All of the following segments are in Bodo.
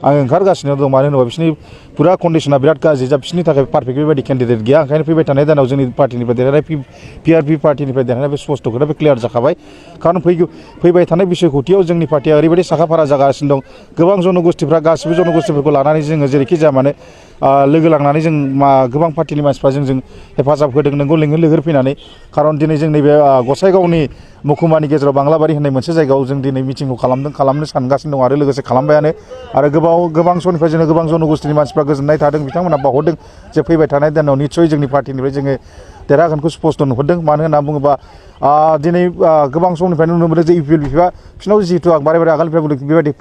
आं ओंखारगासिनो दं मानो होनोबा बिसोरनि पुरा कन्डिशना बिराद गाज्रि जा बिसोरनि थाखाय पारफेक्ट बेबायदि केन्डिडेट गैया ओंखायनो फैबाय थानाय दानाव जोंनि पार्टिनिफ्राय देरहानाय पिआरपि पार्टिनिफ्राय देरहानाय बे स्पष्ट खोथा बे क्लियार जाखाबाय खारन फैबाय थानाय बिसायख'थियाव जोंनि पार्टिया ओरैबायदि साखाफारा जागासिनो दं गोबां जनगोष्ठीफ्रा गासिबो जनगोष्ठीफोरखौ लानानै जोङो जेरैखि जाया मानो लोगो लांनानै जों गोबां पार्टिनि मानसिफ्रा जोंजों हेफाजाब होदों नोंगौ लैहोर फैनानै खारन दिनै जों नैबे गसाइगावनि मखुमानि गेजेराव बांलाबारि होननाय मोनसे जायगायाव जों दिनै मिटिंखौ खालामनो सानगासिनो दं आरो लोगोसे खालामबायानो आरो गोबां समनिफ्राय जोङो गोबां जनगोष्ठीनि मानसिफ्रा गोजोननाय थादों बिथांमोना बावहरदों जे फैबाय थानाय दानाव निस्सय जोंनि पार्टिनिफ्राय जोङो देरहागोनखौ स्पष्ट नुहुरदों मानो होनना बुङोबा दिनै गोबां समनिफ्राय नुनो मोनदों जे इउपिएलपिआ बिसोरनाव जिहेतु आं बारे आगोलनिफ्राय बुंदों बेबायदि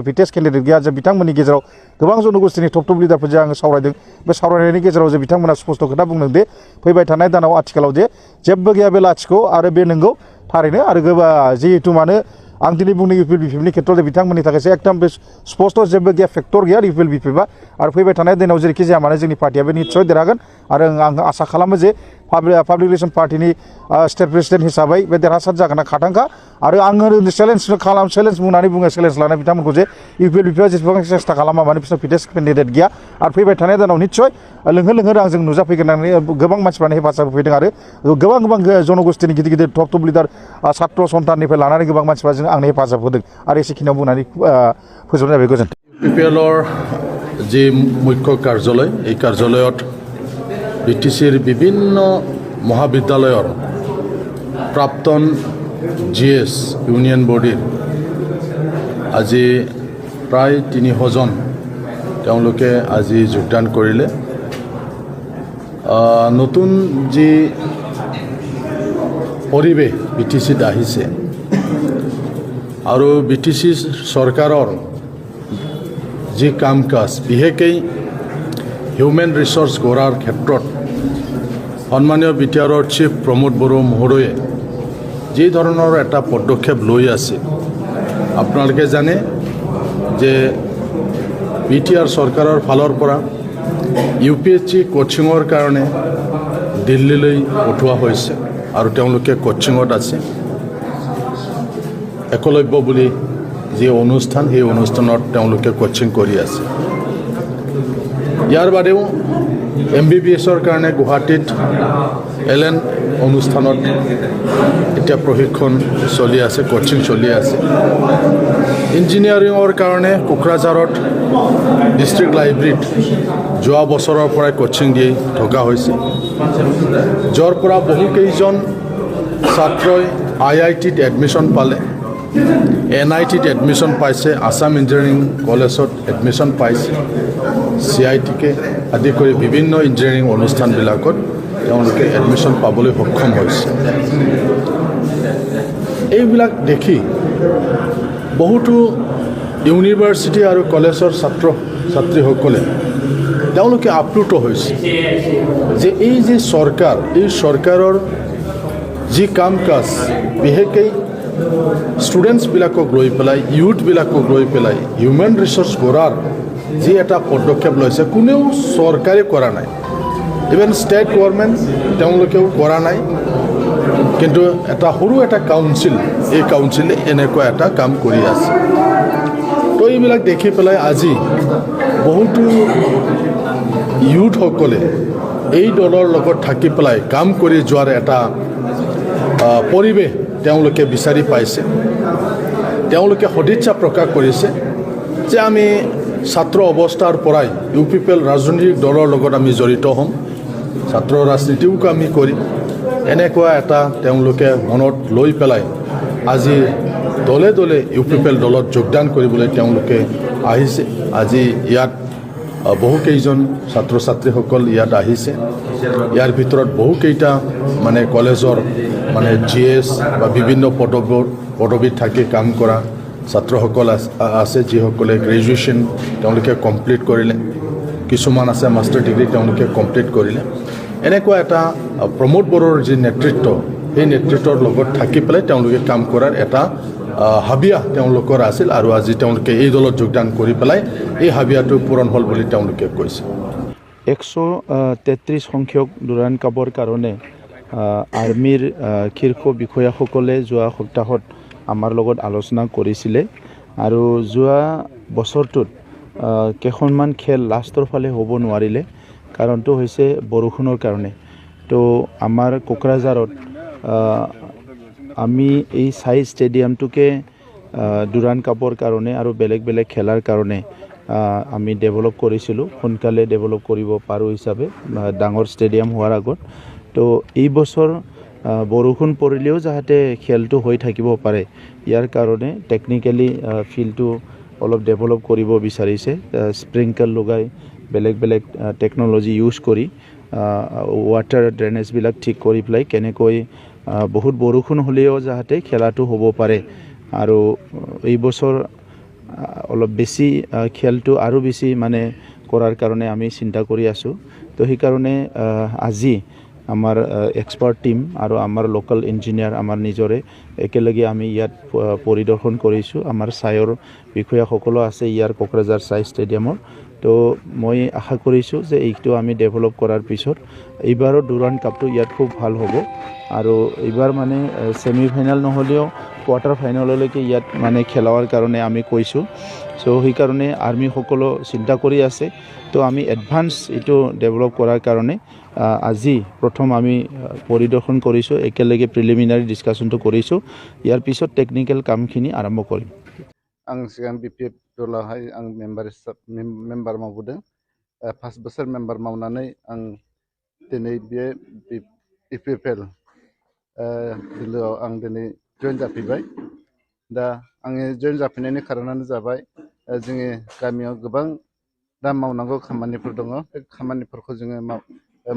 फिटेस्ट केन्डिडेट गैया जे बिथांमोननि गेजेराव गोबां जनगोष्ठीनि टप लिडारफोरजों आङो सावरायदों बे सावरायनायनि गेजेराव जे बिथांमोना स्पष्ट खोथा बुंदों दे फैबाय थानाय दानाव आथिखालाव जे जेबो गैया बे लाथिख' आरो बे नंगौ थारैनो आरो जिहेतु मानो आं दिनै बुंदों इउपिएलपिनि खेथ्रआव बिथांमोननि थाखायसो एकदम बे स्पष्ट जेबो गैया फेक्टर गैया इउपिएलपिआ आरो फैबाय थानाय दिनाव जेरैखि जाया मानो जोंनि पार्टियाबो निस्सय देरहागोन आरो आं आसा खालामो जे पाब्लिक रिलेसन पार्टिनि स्टेट प्रेसिडेन्ट हिसाबै बे देरहासार जागोन खाथांखा आरो आङो चेलेन्ज बुंनानै बुङो चेलेन्ज लानाय बिथांमोनखौ जे इउपिएलपिआ जेसेबां सेस्था खालामा मानो बिसोर फिटेस्ट केन्डिडेट गैया आरो फैबाय थानाय दानाव निस्सय लोंहोर आंजों नुजाफैगोन होननानै गोबां मानसिफ्रानो हेफाजाब होफैदों आरो गोबां जनगोष्ठीनि गिदिर टप लिडार छात्र सन्थाननिफ्राय लानानै गोबां मानसिफ्रा जों आंनो हेफाजाब होदों आरो एसेखिनियाव बुंनानै फोजोबनाय जाबाय गोजोन्थों इउपिएलर जी मुख्य कार्यालय এই কাৰ্যালয়ত বিটিচিৰ বিভিন্ন মহাবিদ্যালয়ৰ প্ৰাক্তন জিএছ ইউনিয়ন বডিৰ আজি প্ৰায় ৩০০ জন তেওঁলোকে আজি যোগদান কৰিলে নতুন যি পৰিৱেশ বিটিচিত আহিছে আৰু বিটিচি চৰকাৰৰ যি কাম কাজ বিশেষকৈ হিউমেন ৰিচোৰ্চ গঢ়াৰ ক্ষেত্ৰত সন্মানীয় বিটিআৰৰ চিফ প্ৰমোদ বড়ো মহোদয়ে যি ধৰণৰ এটা পদক্ষেপ লৈ আছে আপোনালোকে জানে যে বিটিআৰ চৰকাৰৰ ফালৰ পৰা ইউপিএছচি কোচিঙৰ কাৰণে দিল্লীলৈ পঠোৱা হৈছে আৰু তেওঁলোকে কোচিঙত আছে একলব্য বুলি যি অনুষ্ঠান সেই অনুষ্ঠানত তেওঁলোকে কোচিং কৰি আছে ইয়াৰ বাদেও MBBSৰ কাৰণে গুৱাহাটীত LN অনুষ্ঠানত এতিয়া প্ৰশিক্ষণ চলি আছে কোচিং চলি আছে ইঞ্জিনিয়াৰিঙৰ কাৰণে কোকৰাঝাৰত ডিষ্ট্ৰিক্ট লাইব্ৰেৰীত যোৱা বছৰৰ পৰাই কোচিং দি থকা হৈছে য'ৰ পৰা বহুকেইজন ছাত্ৰই IITত এডমিশ্যন পালে NITত এডমিশ্যন পাইছে আসাম ইঞ্জিনিয়াৰিং কলেজত এডমিশ্যন পাইছে CITকে আদি কৰি বিভিন্ন ইঞ্জিনিয়াৰিং অনুষ্ঠানবিলাকত তেওঁলোকে এডমিশ্যন পাবলৈ সক্ষম হৈছে এইবিলাক দেখি বহুতো ইউনিভাৰ্চিটি আৰু কলেজৰ ছাত্ৰ ছাত্ৰীসকলে তেওঁলোকে আপ্লুত হৈছে যে এই যে চৰকাৰ এই চৰকাৰৰ যি কাম কাজ বিশেষকৈ ষ্টুডেণ্টছবিলাকক লৈ পেলাই ইউথবিলাকক লৈ পেলাই হিউমেন ৰিচোৰ্চ গঢ়াৰ যি এটা পদক্ষেপ লৈছে কোনেও চৰকাৰে কৰা নাই ইভেন ষ্টেট গভৰ্ণমেণ্ট তেওঁলোকেও কৰা নাই কিন্তু এটা সৰু এটা কাউন্সিল এই কাউন্সিলে এনেকুৱা এটা কাম কৰি আছে তো এইবিলাক দেখি পেলাই আজি বহুতো ইউথসকলে এই দলৰ লগত থাকি পেলাই কাম কৰি যোৱাৰ এটা পৰিৱেশ তেওঁলোকে বিচাৰি পাইছে তেওঁলোকে সদিচ্ছা প্ৰকাশ কৰিছে যে আমি ছাত্ৰ অৱস্থাৰ পৰাই UPPL ৰাজনৈতিক দলৰ লগত আমি জড়িত হ'ম ছাত্ৰ ৰাজনীতিও আমি কৰিম এনেকুৱা এটা তেওঁলোকে মনত লৈ পেলাই আজি দলে দলে UPPL দলত যোগদান কৰিবলৈ তেওঁলোকে আহিছে আজি ইয়াত বহুকেইজন ছাত্ৰ ছাত্ৰীসকল ইয়াত আহিছে ইয়াৰ ভিতৰত বহুকেইটা মানে কলেজৰ মানে GS বা বিভিন্ন পদবীত থাকি কাম কৰা ছাত্ৰসকল আছে যিসকলে গ্ৰেজুৱেশ্যন তেওঁলোকে কমপ্লিট কৰিলে কিছুমান আছে মাষ্টাৰ ডিগ্ৰী তেওঁলোকে কমপ্লিট কৰিলে এনেকুৱা এটা প্ৰমোদ বড়োৰ যি নেতৃত্ব সেই নেতৃত্বৰ লগত থাকি পেলাই তেওঁলোকে কাম কৰাৰ এটা হাবিয়া তেওঁলোকৰ আছিল আৰু আজি তেওঁলোকে এই দলত যোগদান কৰি পেলাই এই হাবিয়াটো পূৰণ হ'ল বুলি তেওঁলোকে কৈছে 133 সংখ্যক ডুৰাণ্ড কাপৰ কাৰণে আৰ্মিৰ শীৰ্ষ বিষয়াসকলে যোৱা সপ্তাহত আমাৰ লগত আলোচনা কৰিছিলে আৰু যোৱা বছৰটোত কেইখনমান খেল লাষ্টৰ ফালে হ'ব নোৱাৰিলে কাৰণটো হৈছে বৰষুণৰ কাৰণে তো আমাৰ কোকৰাঝাৰত আমি এই চাই ষ্টেডিয়ামটোকে ডুৰাণ্ড কাপৰ কাৰণে আৰু বেলেগ বেলেগ খেলাৰ কাৰণে আমি ডেভেলপ কৰিছিলোঁ সোনকালে ডেভেলপ কৰিব পাৰোঁ হিচাপে ডাঙৰ ষ্টেডিয়াম হোৱাৰ আগত তো এই বছৰ বৰষুণ পৰিলেও যাতে খেলটো হৈ থাকিব পাৰে ইয়াৰ কাৰণে টেকনিকেলি ফিল্ডটো অলপ ডেভেলপ কৰিব বিচাৰিছে স্প্ৰিংকল লগাই বেলেগ বেলেগ টেকন'লজি ইউজ কৰি ৱাটাৰ ড্ৰেনেজবিলাক ঠিক কৰি পেলাই কেনেকৈ বহুত বৰষুণ হ'লেও যাতে খেলাটো হ'ব পাৰে আৰু এই বছৰ অলপ বেছি খেলটো আৰু বেছি মানে কৰাৰ কাৰণে আমি চিন্তা কৰি আছোঁ তো সেইকাৰণে আজি আমাৰ এক্সপাৰ্ট টিম আৰু আমাৰ লোকেল ইঞ্জিনিয়াৰ আমাৰ নিজৰে একেলগে আমি ইয়াত পৰিদৰ্শন কৰিছোঁ আমাৰ চাইৰ বিষয়াসকলো আছে ইয়াৰ কোকৰাঝাৰ চাই ষ্টেডিয়ামৰ তো মই আশা কৰিছোঁ যে এইটো আমি ডেভেলপ কৰাৰ পিছত এইবাৰৰ ডুৰাণ্ড কাপটো ইয়াত খুব ভাল হ'ব আৰু এইবাৰ মানে ছেমি ফাইনেল নহ'লেও কোৱাৰ্টাৰ ফাইনেললৈকে ইয়াত মানে খেলাৰ কাৰণে আমি কৈছোঁ চ' সেইকাৰণে আৰ্মিসকলো চিন্তা কৰি আছে তো আমি এডভান্স এইটো ডেভেলপ কৰাৰ কাৰণে আজি প্ৰথম আমি পৰিদৰ্শন কৰিছোঁ একেলগে প্ৰিলিমিনাৰী ডিছকাশ্যনটো কৰিছোঁ ইয়াৰ পিছত টেকনিকেল কামখিনি আৰম্ভ কৰিম आं सिगां BPF दलावहाय आं मेम्बार मावबोदों 5 बोसोर मेम्बार मावनानै आं दिनै बे BPFL दोलोआव आं दिनै जइन जाफैबाय दा आङो जइन जाफैनायनि खारनानो जाबाय जोंनि गामियाव गोबां दा मावनांगौ खामानिफोर दङ बे खामानिफोरखौ जोङो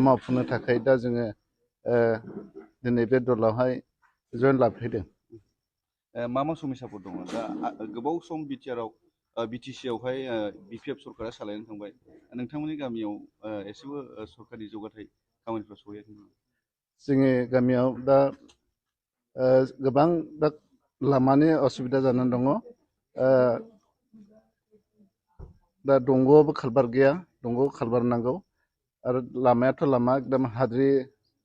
मावफुंनो थाखाय दा जोङो दिनै बे दलावहाय जइन लाफैदों मा मा समस्याफोर दङ दा गोबाव सम बिटिसिआवहाय BPF सरकारा सालायनानै थांबाय नोंथांमोननि गामियाव एसेबो सरकारनि जौगाथाय खामानिफोरा सहैयाखै जोंनि गामियाव दा गोबां दा लामानि असुबिदा जानानै दङ दा दंग'आवबो खालबार गैया दंग'आव खालबार नांगौ आरो लामायाथ' लामा एकदम हाद्रि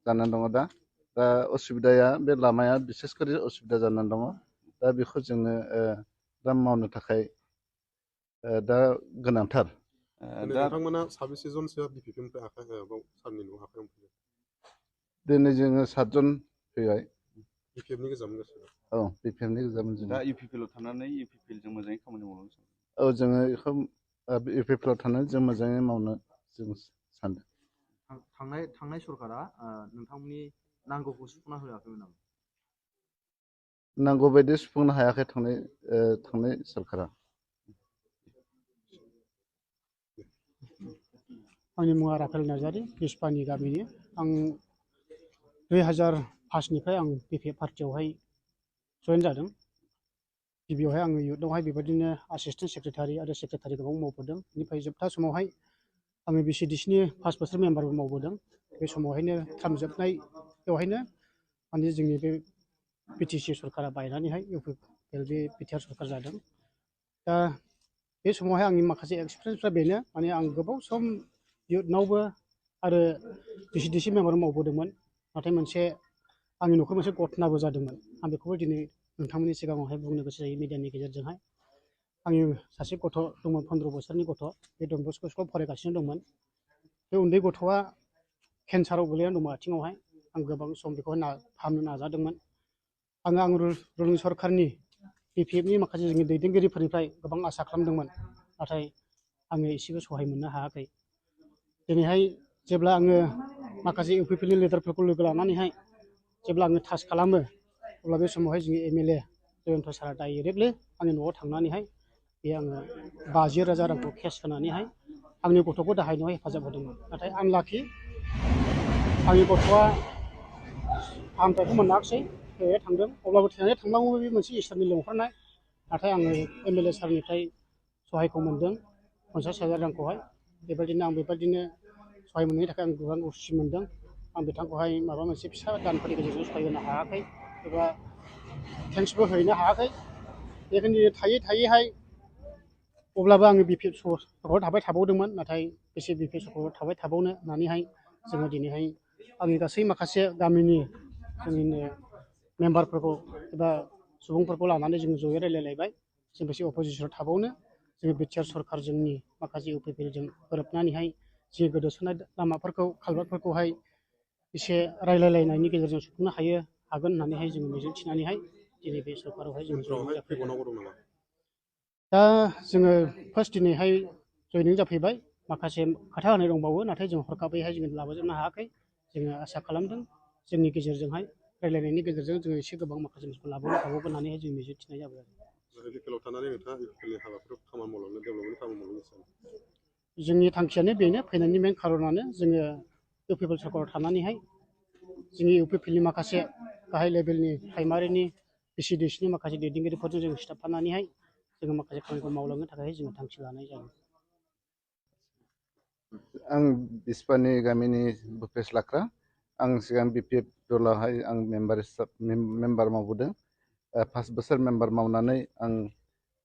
जानानै दङ दा असुबिदाया बे लामाया बिसेसकरि असुबिदा जानानै दङ दा बेखौ जोङो दा मावनो थाखाय दा गोनांथार नोंथांमोना साबेसे जनसो BPFनिफ्राय सारनि न'आव आखाइ हमफैदों दिनै जोङो 7 जन फैबाय BPFनि गोजामोन गासिबो औ BPFनि गोजामोन जों दा UPPLआव थानानै UPPLजों मोजाङै खामानि मावलांनो सानदों औ जोङो बेखौ UPPLआव थानानै जों मोजाङै मावनो जों सानदों थांनाय सरकारा नोंथांमोननि नांगौखौ सुफुंना होआखैमोन नामा नांगौ बायदि सुफुंनो हायाखै थांनाय सरकारा आंनि मुङा राफेल नार्जारि बिस्पानि गामिनि आं 2005निफ्राय आं BPF पार्टियावहाय जइन जादों गिबियावहाय आङो इयुथआवहाय बेबायदिनो एसिस्टेन्ट सेक्रेटारि आरो सेक्रेटारि गोबां मावबोदों बेनिफ्राय जोबथा समावहाय आङो BCDCनि 5 बोसोर मेम्बारबो मावबोदों बे समावहायनो टार्म जोबनाय बेवहायनो माने जोंनि बे BTC सरकारा बायनानैहाय UPPL बे बिटिआर सरकार जादों दा बे समावहाय आंनि माखासे एक्सपिरियेन्सफ्रा बेनो माने आं गोबाव सम इयुथनावबो आरो BCDC मेम्बार मावबोदोंमोन नाथाय मोनसे आंनि न'खराव मोनसे घटनाबो जादोंमोन आं बेखौबो दिनै नोंथांमोननि सिगाङावहाय बुंनो गोसो जायो मिडियानि गेजेरजोंहाय आंनि सासे गथ' दंमोन 15 बोसोरनि गथ' बे डन बस्क' स्कुलाव फरायगासिनो दंमोन बे उन्दै गथ'आ केन्साराव गोलैनानै दंमोन आथिङावहाय आं गोबां सम बेखौहाय फाहामनो नाजादोंमोन आं रुलिं सरकारनि BPFनि माखासे जोंनि दैदेनगिरिफोरनिफ्राय गोबां आसा खालामदोंमोन नाथाय आङो एसेबो सहाय मोननो हायाखै दिनैहाय जेब्ला आङो माखासे UPPLनि लिडारफोरखौ लोगो लानानैहाय जेब्ला आङो टाच खालामो अब्ला बे समावहाय जोंनि MLA जयन्त सारा डाइरेक्टलि आंनि न'आव थांनानैहाय बे आङो 50,000 रांखौ केस होनानैहाय आंनि गथ'खौ दाहायनायाव हेफाजाब होदोंमोन नाथाय आनलाकि आंनि गथ'आ फाहामथायखौ मोनाखिसै थैनानै थांदों अब्लाबो थैनानै थांनांगौ बे मोनसे इसोरनि लेंहरनाय नाथाय आङो MLA सारनिफ्राय सहायखौ मोनदों 50,000 रांखौहाय बेबायदिनो सहाय मोननायनि थाखाय आं गोबां खुसि मोनदों आं बिथांखौहाय माबा मोनसे फिसा दानफोरनि गेजेरजों सहाय होनो हायाखै एबा थेंक्सबो हैनो हायाखै बेखायनो थायैहाय अब्लाबो आङो BPF सरकाराव थाबाय थाबावदोंमोन नाथाय बेसे BPF सरकाराव थाबाय थाबावनो होननानैहाय जोङो दिनैहाय आंनि गासै माखासे गामिनि जोंनिनो मेम्बारफोरखौ एबा सुबुंफोरखौ लानानै जोङो जयै रायलायलायबाय जों बेसे अपोजिसनाव थाबावनो जोङो बिटिआर सरखार जोंनि माखासे इउपिपिएलजों गोरोबनानैहाय जि गोदोसोनाय लामाफोरखौ खालभार्टफोरखौहाय एसे रायलायलायनायनि गेजेरजों सुफुंनो हागोन होननानैहाय जोङो मिजिं थिनानैहाय दिनै बे सरखारावहाय जोङो जयनिं जाफैबाय। दा जोङो फार्स्ट दिनैहाय जयनिं जाफैबाय। माखासे खोथा होनाय दंबावो, नाथाय जों हरखाबैहाय जोङो लाबोजोबनो हायाखै। जोङो आसा खालामदों जोंनि गेजेरजोंहाय रायलायनायनि गेजेरजों जोङो एसे गोबां माखासे बुस्थु लाबोनो हाबावगोन होननानैहाय जों मिजिं थिनाय जाबाय आरो। जोंनि थांखियानो बेनो, फैनायनि मेन खारनानो जोङो इउपिपिएल सरकाराव थानानैहाय जोंनि इउपिपिएलनि माखासे गाहाय लेभेलनि प्राइमारिनि बिसिडिसिनि माखासे दैदेनगिरिफोरजों जों सिथाबफानानैहाय जोङो माखासे खामानिखौ मावलांनो थाखाय जोङो थांखि लानाय जादों। आं बिस्पानि गामिनि भुपेश लाक्रा। आं सिगां बिपिएफ दलावहाय आं मेम्बार मावबोदों। 5 बोसोर मेम्बार मावनानै आं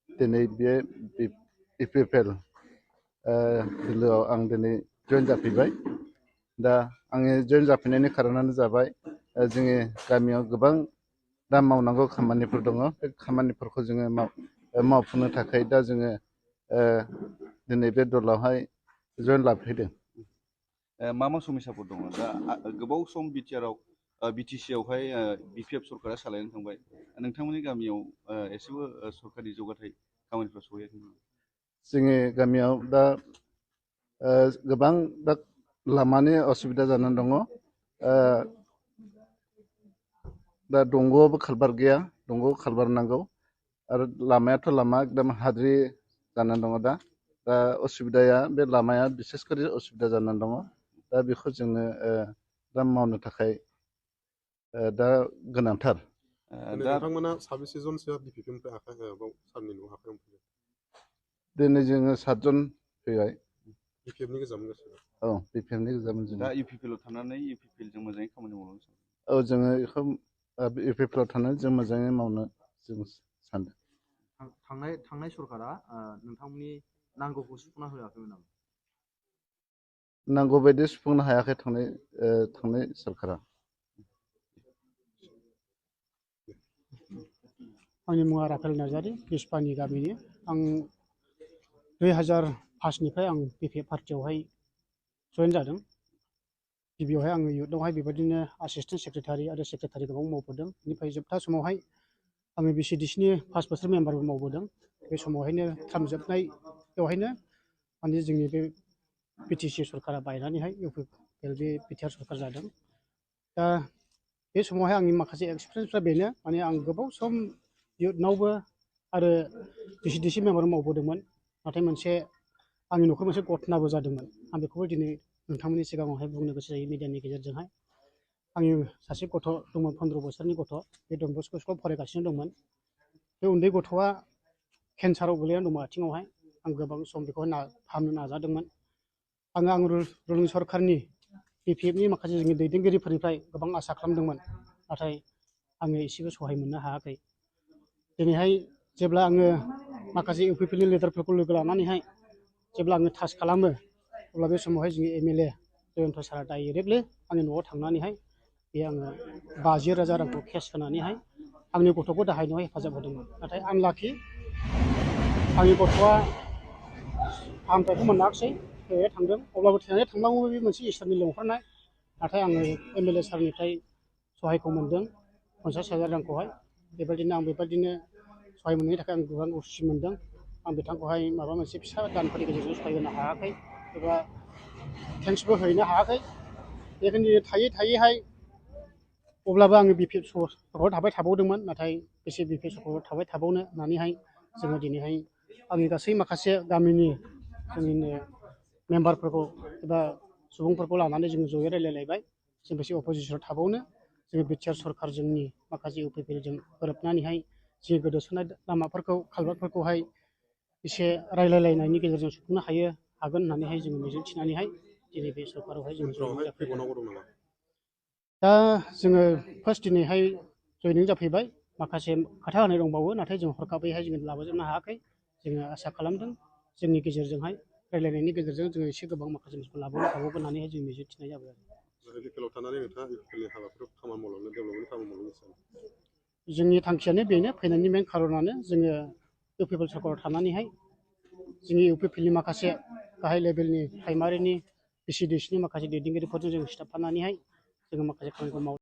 दिनै बे इउपिपिएल दोलोआव आं दिनै जइन जाफैबाय। दा आङो जइन जाफैनायनि खारनानो जाबाय जोंनि गामियाव गोबां दा मावनांगौ खामानिफोर दङ। बे खामानिफोरखौ जोङो मावफुंनो थाखाय दा जोङो दिनै बे दलावहाय जइन लाफैदों। मा समस्याफोर दङ दा गोबाव सम बिटिसिआवहाय बिपिएफ सरकारा सालायनानै थांबाय, नोंथांमोननि गामियाव एसेबो सरकारि जौगाथाय खामानिफ्रा सहैयाखै नामा? जोंनि गामियाव दा गोबां दा लामानि असुबिदा जानानै दङ। दा दंग'आवबो खालभार्ट गैया, दंग'आव खालभार्ट नांगौ आरो लामायाथ' लामा एकदम हाद्रि जानानै दङ। दा असुबिदाया बे लामाया बिसेसकरि असुबिदा जानानै दङ। दा बेखौ जोङो दा मावनो थाखाय दा गोनांथार। नोंथांमोना साबेसे जनसो बिपिएफनिफ्राय सारनि न'आव आखाइ हमफैदों? दिनै जोङो 7 जन फैबाय। बिपिएफनि गोजामोन गासैबो? औ, बिपिएफनि गोजामोन जों। दा इउपिपिएलआव थानानै इउपिपिएलजों मोजाङै खामानि मावलांनो सानदों? औ, जोङो बेखौ इउपिपिएलआव थानानै जों मोजाङै मावनो जों सानदों। थांनाय सरकारा नोंथांमोननि नांगौखौ सुफुंना होआखैमोन नामा? नांगौ बायदि सुफुंनो हायाखै थांनाय सरकारा। आंनि मुङा राफेल नार्जारि, बिस्पानि गामिनि। आं 2005निफ्राय आं बिपिएफ पार्टियावहाय जइन जादों। गिबियावहाय आङो इयुथआवहाय बेबायदिनो एसिस्टेन्ट सेक्रेटारि आरो सेक्रेटारि गोबां मावबोदों। बेनिफ्राय जोबथा समावहाय आङो बिसिडिसिनि 5 बोसोर मेम्बारबो मावबोदों। बे समावहायनो टार्म जोबनायावहायनो माने जोंनि बे बिटिसि सरकारा बायनानैहाय इउपिपिएल बे बिटिआर सरकार जादों। दा बे समावहाय आंनि माखासे एक्सपिरियेन्सफ्रा बेनो, माने आं गोबाव सम इयुथनावबो आरो बिसिडिसि मेम्बार मावबोदोंमोन। नाथाय आंनि न'खराव मोनसे घटनाबो जादोंमोन। आं बेखौबो दिनै नोंथांमोननि सिगाङावहाय बुंनो गोसो जायो मिडियानि गेजेरजोंहाय। आंनि सासे गथ' दंमोन, 15 बोसोरनि गथ'। बे डन बस्क' स्कुलाव फरायगासिनो दंमोन। बे उन्दै गथ'आ केन्साराव गोलैनानै दंमोन आथिङावहाय। आं गोबां सम बेखौहाय फाहामनो नाजादोंमोन। आं रुलिं सरकारनि बिपिएफनि माखासे जोंनि दैदेनगिरिफोरनिफ्राय गोबां आसा खालामदोंमोन, नाथाय आङो एसेबो सहाय मोननो हायाखै। दिनैहाय जेब्ला आङो माखासे इउपिपिएलनि लिडारफोरखौ लोगो लानानैहाय जेब्ला आङो टाच खालामो, अब्ला बे समावहाय जोंनि एमएलए जयन्त सारआ डाइरेक्टलि आंनि न'आव थांनानैहाय आङो 50,000 रांखौ केस होनानैहाय आंनि गथ'खौ दाहायनायाव हेफाजाब होदोंमोन। नाथाय आनलाकि आंनि गथ'आ फाहामथायखौ मोनाखिसै, थैनानै थांदों। अब्लाबो थैनानै थांब्लाबो बे मोनसे इसोरनि लेंहरनाय। नाथाय आङो एमएलए सारनिफ्राय सहायखौ मोनदों, 50,000 रांखौहाय। बेबायदिनो सहाय मोननायनि थाखाय आं गोबां खुसि मोनदों। आं बिथांखौहाय माबा मोनसे फिसा दानफोरनि गेजेरजों सहाय होनो हायाखै एबा थेंक्सबो हैनो हायाखै। बेखायनो थायैहाय अब्लाबो आङो बिपिएफ सरकाराव थाबाय थाबावदोंमोन। नाथाय बेसे बिपिएफ सरकाराव थाबाय थाबावनो होननानैहाय जोङो दिनैहाय आंनि गासै माखासे गामिनि जोंनिनो मेम्बारफोरखौ एबा सुबुंफोरखौ लानानै जोङो जयै रायलायलायबाय। जों बेसे अपजिसनाव थाबावनो, जोङो बिटिआर सरकार जोंनि माखासे इउपिपिएलजों गोरोबनानैहाय जि गोदोसोनाय लामाफोरखौ खालभार्टफोरखौहाय एसे रायलायलायनायनि गेजेरजों सुफुंनो हागोन होननानैहाय जोङो मिजिं थिनानैहाय दिनै बे सरकारावहाय जोङो जयनिं जाफैबाय। दा जोङो फार्स्ट दिनैहाय जयनिं जाफैबाय। माखासे खोथा होनाय दंबावो, नाथाय जों हरखाबैहाय जोङो लाबोजोबनो हायाखै। जोङो आसा खालामदों जोंनि गेजेरजोंहाय रायलायनायनि गेजेरजों जोङो एसे गोबां माखासे बुस्थु लाबोनो हाबावगोन होननानैहाय जों मिजिं थिनाय जाबाय आरो। जोंनि थांखियानो बेनो, फैनायनि मेन खारनानो जोङो इउपिपिएल सरकाराव थानानैहाय जोंनि इउपिपिएलनि माखासे गाहाय लेभेलनि प्राइमारिनि बिसिडिसिनि माखासे दैदेनगिरिफोरजों जों सिथाबफानानैहाय जोङो माखासे खामानिखौ मावो।